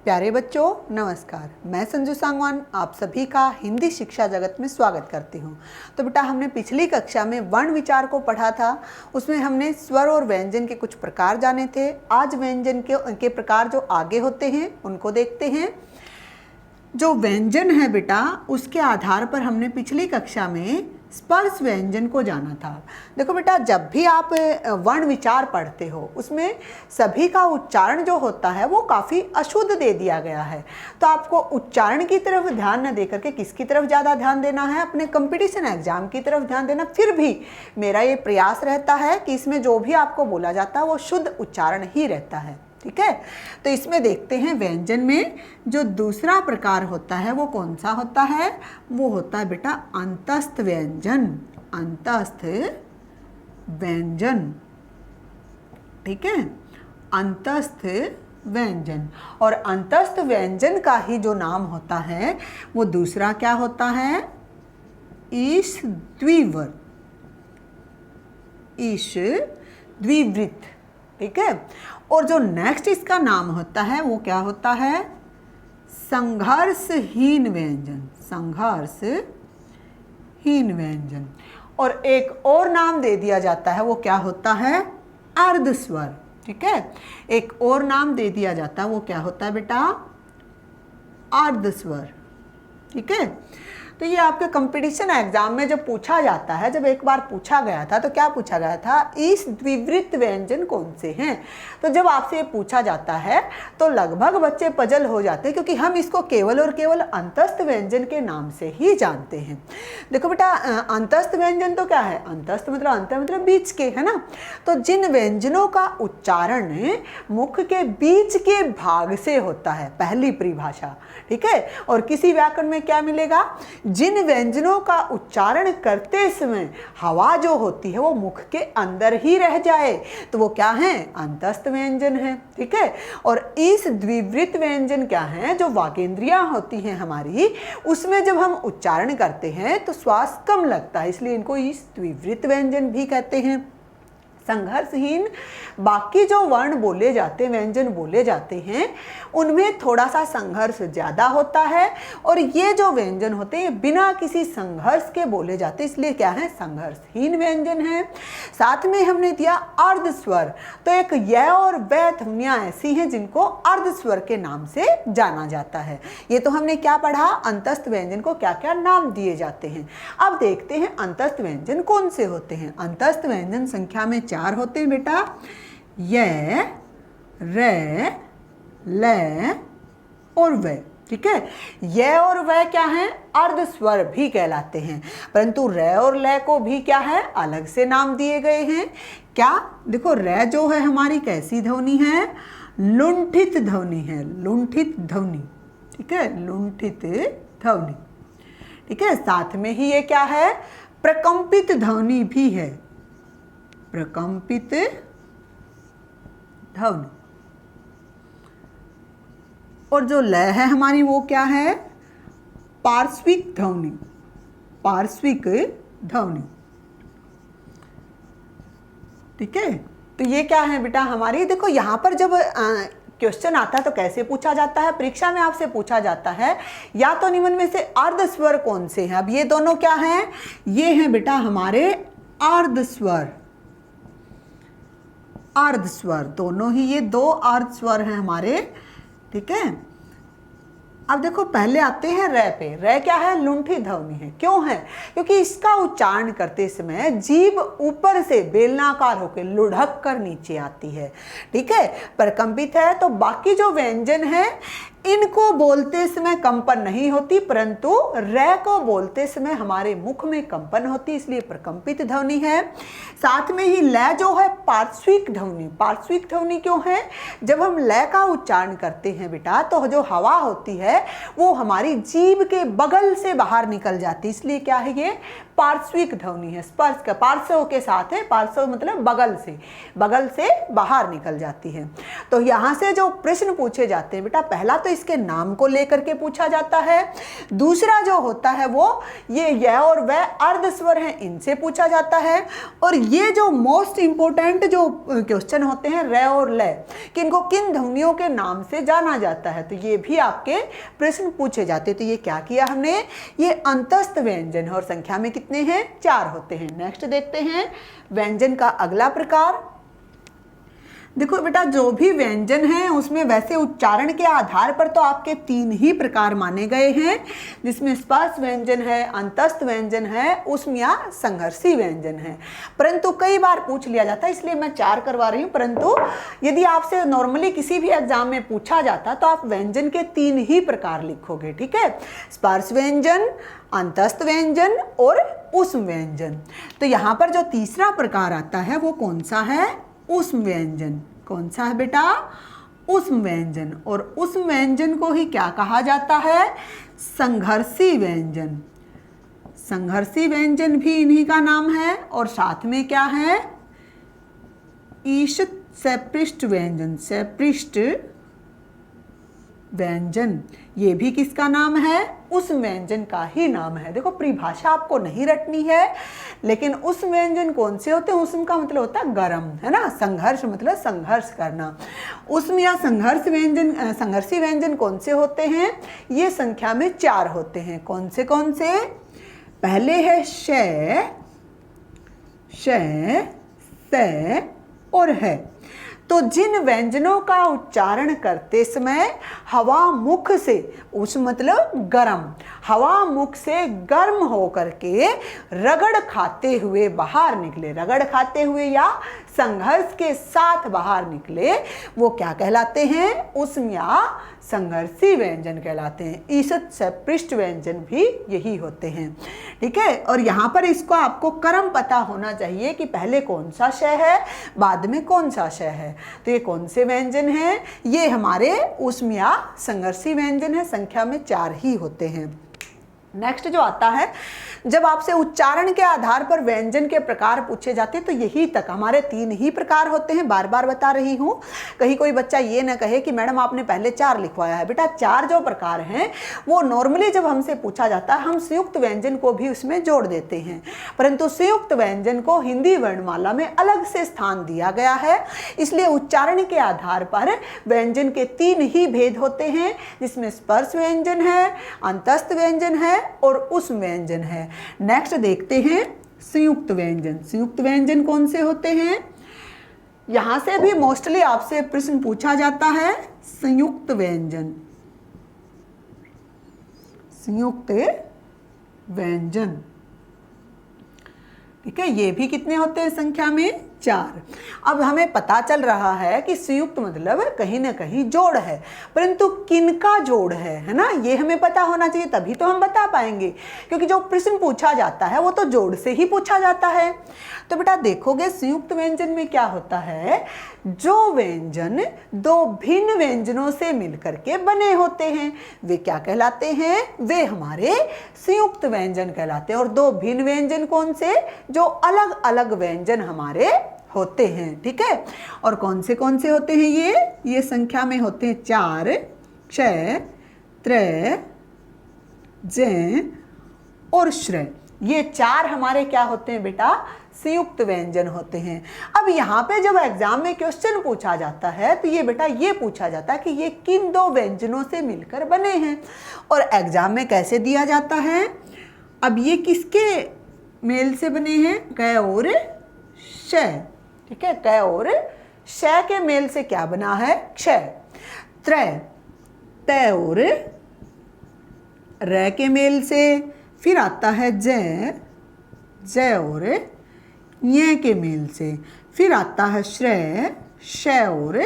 प्यारे बच्चों नमस्कार। मैं संजू सांगवान आप सभी का हिंदी शिक्षा जगत में स्वागत करती हूँ। तो बेटा हमने पिछली कक्षा में वर्ण विचार को पढ़ा था। उसमें हमने स्वर और व्यंजन के कुछ प्रकार जाने थे। आज व्यंजन के प्रकार जो आगे होते हैं उनको देखते हैं। जो व्यंजन है बेटा उसके आधार पर हमने पिछली कक्षा में स्पर्श व्यंजन को जाना था। देखो बेटा जब भी आप वर्ण विचार पढ़ते हो उसमें सभी का उच्चारण जो होता है वो काफ़ी अशुद्ध दे दिया गया है। तो आपको उच्चारण की तरफ ध्यान न देकर के किसकी तरफ ज़्यादा ध्यान देना है, अपने कंपटीशन एग्जाम की तरफ ध्यान देना। फिर भी मेरा ये प्रयास रहता है कि इसमें जो भी आपको बोला जाता है वो शुद्ध उच्चारण ही रहता है। ठीक है, तो इसमें देखते हैं व्यंजन में जो दूसरा प्रकार होता है वो कौन सा होता है। वो होता है बेटा अंतस्थ व्यंजन। अंतस्थ व्यंजन, ठीक है, अंतस्थ व्यंजन। और अंतस्थ व्यंजन का ही जो नाम होता है वो दूसरा क्या होता है, ईश द्विवर, ईश द्विवृत्त। ठीक है, और जो नेक्स्ट इसका नाम होता है वो क्या होता है, संघर्षहीन व्यंजन। संघर्षहीन व्यंजन। और एक और नाम दे दिया जाता है वो क्या होता है, अर्धस्वर। ठीक है, एक और नाम दे दिया जाता है वो क्या होता है बेटा, अर्धस्वर। ठीक है, तो ये आपके कंपटीशन एग्जाम में जब पूछा जाता है, जब एक बार पूछा गया था तो क्या पूछा गया था, इस द्विवृत्त व्यंजन कौन से हैं। तो जब आपसे ये पूछा जाता है तो लगभग बच्चे पजल हो जाते हैं, क्योंकि हम इसको केवल और केवल अंतस्थ व्यंजन के नाम से ही जानते हैं। देखो बेटा अंतस्थ व्यंजन तो क्या है, अंतस्थ मतलब अंत मतलब बीच के, है ना। तो जिन व्यंजनों का उच्चारण मुख के बीच के भाग से होता है, पहली परिभाषा। ठीक है, और किसी व्याकरण में क्या मिलेगा, जिन व्यंजनों का उच्चारण करते समय हवा जो होती है वो मुख के अंदर ही रह जाए तो वो क्या है, अंतस्थ व्यंजन है। ठीक है, और इस द्विवृत्त व्यंजन क्या है, जो वागेंद्रियां होती हैं हमारी, उसमें जब हम उच्चारण करते हैं तो श्वास कम लगता है, इसलिए इनको इस द्विवृत्त व्यंजन भी कहते हैं। संघर्षहीन, बाकी जो वर्ण बोले जाते हैं, व्यंजन बोले जाते हैं, उनमें थोड़ा सा संघर्ष ज़्यादा होता है, और ये जो व्यंजन होते हैं बिना किसी संघर्ष के बोले जाते हैं, इसलिए क्या है, संघर्षहीन व्यंजन है। साथ में हमने दिया अर्धस्वर। तो एक य और वै ध्वनियाँ ऐसी हैं जिनको अर्धस्वर के नाम से जाना जाता है। ये तो हमने क्या पढ़ा, अंतस्थ व्यंजन को क्या क्या नाम दिए जाते हैं। अब देखते हैं अंतस्थ व्यंजन कौन से होते हैं। अंतस्थ व्यंजन संख्या में 4 होते हैं बेटा, य, रे, ले और वे। ठीक है, य और वे क्या हैं, अर्धस्वर भी कहलाते हैं, परंतु रे और ले को भी क्या है, अलग से नाम दिए गए हैं। क्या, देखो रे जो है हमारी कैसी ध्वनि है, लुंठित ध्वनि है, लुंठित ध्वनि। ठीक है, लुंठित ध्वनि। ठीक है, साथ में ही ये क्या है, प्रकंपित ध्वनि भी है, प्रकंपित ध्वनि। और जो लय है हमारी वो क्या है, पार्श्विक ध्वनि, पार्श्विक ध्वनि। ठीक है, तो ये क्या है बेटा हमारी, देखो यहाँ पर जब क्वेश्चन आता है तो कैसे पूछा जाता है, परीक्षा में आपसे पूछा जाता है या तो निम्न में से अर्धस्वर कौन से हैं। अब ये दोनों क्या हैं, ये हैं बेटा हमारे अर्धस्वर, अर्धस्वर, दोनों ही ये 2 अर्धस्वर हैं हमारे। ठीक है, अब देखो पहले आते हैं रे पे। रे क्या है, लुंठी ध्वनि है। क्यों है, क्योंकि इसका उच्चारण करते समय जीभ ऊपर से बेलनाकार होकर लुढ़क कर नीचे आती है। ठीक है, प्रकंपित है। तो बाकी जो व्यंजन है इनको बोलते समय कंपन नहीं होती, परंतु रे को बोलते समय हमारे मुख में कंपन होती, इसलिए प्रकंपित ध्वनि है। साथ में ही लय जो है पार्श्विक ध्वनि। पार्श्विक ध्वनि क्यों है, जब हम लय का उच्चारण करते हैं बेटा तो जो हवा होती है वो हमारी जीभ के बगल से बाहर निकल जाती है, इसलिए क्या है ये पार्श्विक ध्वनि है, स्पर्श का पार्श्व के साथ है, पार्श्व मतलब बगल से बाहर निकल जाती है। तो यहाँ से जो प्रश्न पूछे जाते हैं बेटा, पहला तो इसके नाम को लेकर के पूछा जाता है, दूसरा जो होता है वो ये य और व अर्ध स्वर हैं, इनसे पूछा जाता है, और ये जो मोस्ट इंपोर्टेंट जो क्वेश्चन होते हैं र और ल, किनको किन ध्वनियों के नाम से जाना जाता है, तो ये भी आपके प्रश्न पूछे जाते हैं। तो ये क्या किया हमने, ये अंतस्थ व्यंजन, और संख्या में कितने हैं, 4 होते हैं। नेक्स्ट देखते हैं व्यंजन का अगला प्रकार। देखो बेटा, जो भी व्यंजन है उसमें वैसे उच्चारण के आधार पर तो आपके 3 ही प्रकार माने गए हैं, जिसमें स्पर्श व्यंजन है, अंतस्थ व्यंजन है, ऊष्म या संघर्षी व्यंजन है। परंतु कई बार पूछ लिया जाता है, इसलिए मैं 4 करवा रही हूँ। परंतु यदि आपसे नॉर्मली किसी भी एग्जाम में पूछा जाता तो आप व्यंजन के 3 ही प्रकार लिखोगे, ठीक है, स्पर्श व्यंजन, अंतस्थ व्यंजन और ऊष्म व्यंजन। तो यहाँ पर जो तीसरा प्रकार आता है वो कौन सा है, ऊष्म व्यंजन। कौन सा है बेटा, ऊष्म व्यंजन। और ऊष्म व्यंजन को ही क्या कहा जाता है, संघर्षी व्यंजन। संघर्षी व्यंजन भी इन्हीं का नाम है, और साथ में क्या है, ईषत् सपृष्ठ व्यंजन, सपृष्ठ व्यंजन, ये भी किसका नाम है, उस व्यंजन का ही नाम है। देखो परिभाषा आपको नहीं रटनी है, लेकिन उस व्यंजन कौन से होते हैं, उष्म का मतलब होता है गर्म, है ना, संघर्ष मतलब संघर्ष करना। उष्म या संघर्ष व्यंजन, संघर्षी व्यंजन कौन से होते हैं, ये संख्या में 4 होते हैं। कौन से पहले है श, स और है। तो जिन व्यंजनों का उच्चारण करते समय हवा मुख से, उस मतलब गर्म, हवा मुख से गर्म होकर के रगड़ खाते हुए बाहर निकले, रगड़ खाते हुए या संघर्ष के साथ बाहर निकले, वो क्या कहलाते हैं, ऊष्म या संघर्षी व्यंजन कहलाते हैं। ईषत् सपृष्ठ व्यंजन भी यही होते हैं, ठीक है। और यहाँ पर इसको आपको क्रम पता होना चाहिए कि पहले कौन सा श है, बाद में कौन सा श है। तो ये कौन से व्यंजन हैं, ये हमारे ऊष्म या संघर्षी व्यंजन है, संख्या में 4 ही होते हैं। नेक्स्ट जो आता है, जब आपसे उच्चारण के आधार पर व्यंजन के प्रकार पूछे जाते हैं तो यही तक हमारे 3 ही प्रकार होते हैं। बार बार बता रही हूँ, कहीं कोई बच्चा ये ना कहे कि मैडम आपने पहले 4 लिखवाया है। बेटा 4 जो प्रकार हैं वो नॉर्मली जब हमसे पूछा जाता है हम संयुक्त व्यंजन को भी उसमें जोड़ देते हैं, परंतु संयुक्त व्यंजन को हिंदी वर्णमाला में अलग से स्थान दिया गया है, इसलिए उच्चारण के आधार पर व्यंजन के 3 ही भेद होते हैं, जिसमें स्पर्श व्यंजन है, अंतस्थ व्यंजन है और ऊष्म व्यंजन है। नेक्स्ट देखते हैं संयुक्त व्यंजन। संयुक्त व्यंजन कौन से होते हैं, यहां से भी मोस्टली आपसे प्रश्न पूछा जाता है। संयुक्त व्यंजन, संयुक्त व्यंजन, ठीक है, ये भी कितने होते हैं, संख्या में 4। अब हमें पता चल रहा है कि संयुक्त मतलब कहीं ना कहीं जोड़ है, परंतु किनका जोड़ है ना, ये हमें पता होना चाहिए, तभी तो हम बता पाएंगे, क्योंकि जो प्रश्न पूछा जाता है वो तो जोड़ से ही पूछा जाता है। तो बेटा देखोगे संयुक्त व्यंजन में क्या होता है, जो व्यंजन 2 भिन्न व्यंजनों से मिलकर के बने होते हैं वे क्या कहलाते हैं, वे हमारे संयुक्त व्यंजन कहलाते हैं। और 2 भिन्न व्यंजन कौन से, जो अलग अलग व्यंजन हमारे होते हैं, ठीक है। और कौन से होते हैं ये संख्या में होते हैं 4, क्ष, त्र, ज और श्र। ये 4 हमारे क्या होते हैं बेटा, संयुक्त व्यंजन होते हैं। अब यहाँ पे जब एग्जाम में क्वेश्चन पूछा जाता है तो ये बेटा ये पूछा जाता है कि ये किन 2 व्यंजनों से मिलकर बने हैं, और एग्जाम में कैसे दिया जाता है, अब ये किसके मेल से बने हैं, क और श, ठीक है, क और श के मेल से क्या बना है, क्ष। त्र, त और र के मेल से, फिर आता है ज, ज और य के मेल से, फिर आता है श्र, श और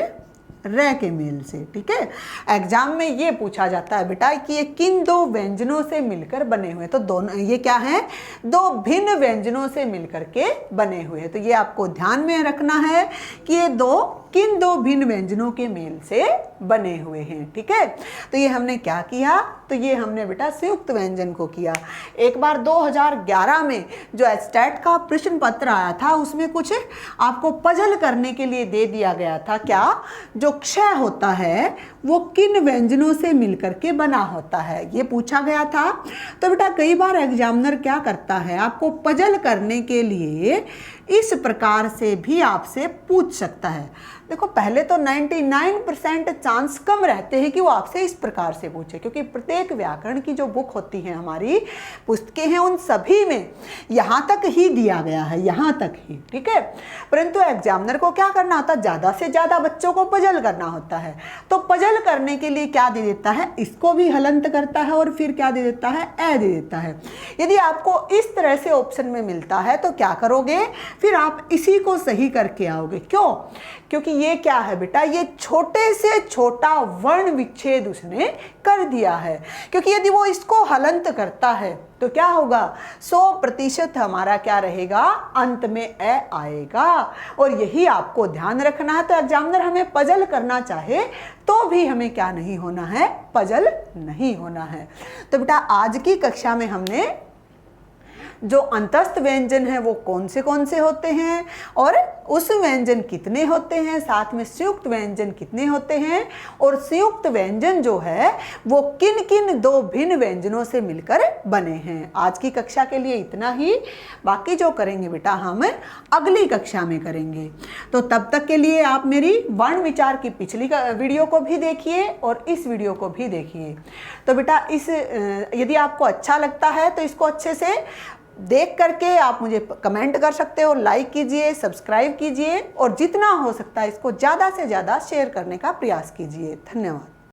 र के मेल से, ठीक है। एग्जाम में ये पूछा जाता है बेटा कि ये किन 2 व्यंजनों से मिलकर बने हुए, तो दोनों ये क्या है, 2 भिन्न व्यंजनों से मिलकर के बने हुए हैं। तो ये आपको ध्यान में रखना है कि ये 2 किन दो भिन्न व्यंजनों के मेल से बने हुए हैं। ठीक है, तो ये हमने क्या किया, तो ये हमने बेटा संयुक्त व्यंजन को किया। एक बार 2011 में जो एस्टेट का प्रश्न पत्र आया था उसमें कुछ आपको पजल करने के लिए दे दिया गया था, क्या, जो क्षय होता है वो किन व्यंजनों से मिलकर के बना होता है, ये पूछा गया था। तो बेटा कई बार एग्जामिनर क्या करता है, आपको पजल करने के लिए इस प्रकार से भी आपसे पूछ सकता है। देखो पहले तो 99% चांस कम रहते हैं कि वो आपसे इस प्रकार से पूछे, क्योंकि प्रत्येक व्याकरण की जो बुक होती है, हमारी पुस्तकें हैं, उन सभी में यहाँ तक ही दिया गया है, यहाँ तक ही। ठीक है, परंतु एग्जामिनर को क्या करना होता है, ज़्यादा से ज़्यादा बच्चों को पजल करना होता है। तो पजल करने के लिए क्या दे देता है, इसको भी हलंत करता है और फिर क्या दे देता है, ए दे देता है। यदि आपको इस तरह से ऑप्शन में मिलता है तो क्या करोगे, फिर आप इसी को सही करके आओगे। क्यों, क्योंकि ये क्या है बेटा, ये छोटे से छोटा वर्ण विच्छेद उसने कर दिया है। क्योंकि यदि वो इसको हलंत करता है तो क्या होगा, 100% हमारा क्या रहेगा, अंत में ए आएगा। और यही आपको ध्यान रखना है। तो एग्जामिनर हमें पजल करना चाहे तो भी हमें क्या नहीं होना है, पजल नहीं होना है। तो बेटा आज की कक्षा में हमने जो अंतस्थ व्यंजन है वो कौन से होते हैं और उस व्यंजन कितने होते हैं, साथ में संयुक्त व्यंजन कितने होते हैं, और संयुक्त व्यंजन जो है वो किन किन दो भिन्न व्यंजनों से मिलकर बने हैं। आज की कक्षा के लिए इतना ही, बाकी जो करेंगे बेटा हम अगली कक्षा में करेंगे। तो तब तक के लिए आप मेरी वर्ण विचार की पिछली वीडियो को भी देखिए और इस वीडियो को भी देखिए। तो बेटा इस यदि आपको अच्छा लगता है तो इसको अच्छे से देख करके आप मुझे कमेंट कर सकते हो, लाइक कीजिए, सब्सक्राइब कीजिए और जितना हो सकता है इसको ज़्यादा से ज़्यादा शेयर करने का प्रयास कीजिए। धन्यवाद।